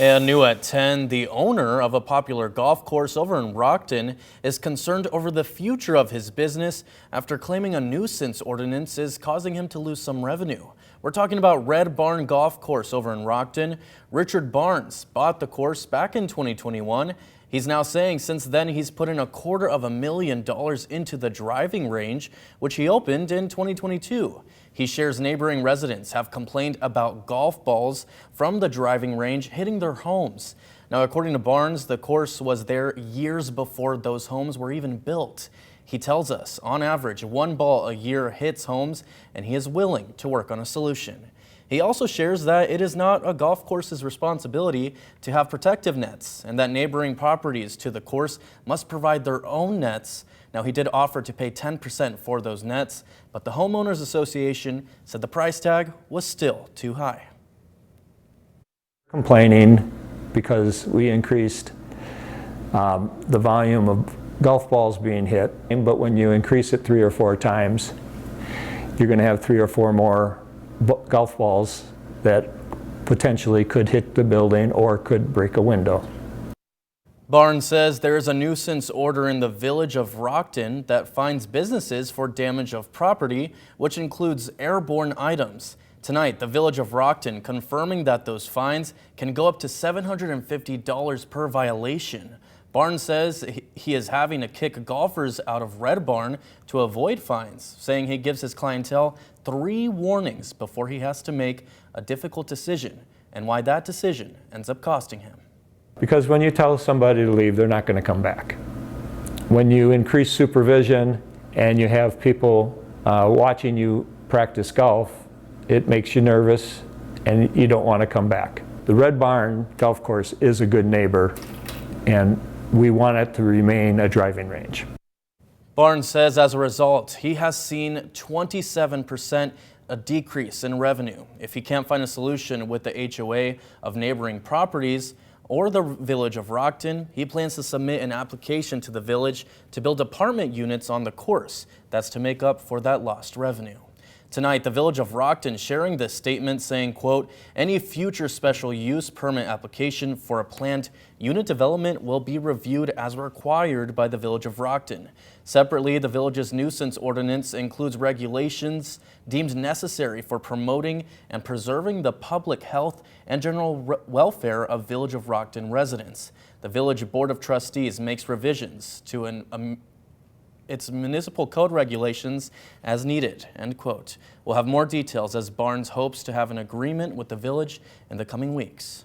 And new at 10, the owner of a popular golf course over in Rockton is concerned over the future of his business after claiming a nuisance ordinance is causing him to lose some revenue. We're talking about Red Barn Golf Course over in Rockton. Richard Barnes bought the course back in 2021. He's now saying since then he's put in $250,000 into the driving range, which he opened in 2022. He shares neighboring residents have complained about golf balls from the driving range hitting their homes. Now, according to Barnes, the course was there years before those homes were even built. He tells us, on average, one ball a year hits homes, and he is willing to work on a solution. He also shares that it is not a golf course's responsibility to have protective nets and that neighboring properties to the course must provide their own nets. Now, he did offer to pay 10% for those nets, but the Homeowners Association said the price tag was still too high. Complaining because we increased the volume of golf balls being hit, but when you increase it 3 or 4 times, you're going to have 3 or 4 more golf balls that potentially could hit the building or could break a window. Barnes says there is a nuisance order in the village of Rockton that fines businesses for damage of property, which includes airborne items. Tonight, the village of Rockton confirming that those fines can go up to $750 per violation. Barnes says he is having to kick golfers out of Red Barn to avoid fines, saying he gives his clientele 3 warnings before he has to make a difficult decision, and why that decision ends up costing him. Because when you tell somebody to leave, they're not going to come back. When you increase supervision and you have people watching you practice golf, it makes you nervous and you don't want to come back. The Red Barn Golf Course is a good neighbor, and we want it to remain a driving range. Barnes says as a result, he has seen 27% a decrease in revenue. If he can't find a solution with the HOA of neighboring properties or the village of Rockton, he plans to submit an application to the village to build apartment units on the course. That's to make up for that lost revenue. Tonight, the village of Rockton sharing this statement saying, quote, any future special use permit application for a planned unit development will be reviewed as required by the village of Rockton. Separately, the village's nuisance ordinance includes regulations deemed necessary for promoting and preserving the public health and general welfare of village of Rockton residents. The village board of trustees makes revisions to its municipal code regulations as needed, end quote. We'll have more details as Barnes hopes to have an agreement with the village in the coming weeks.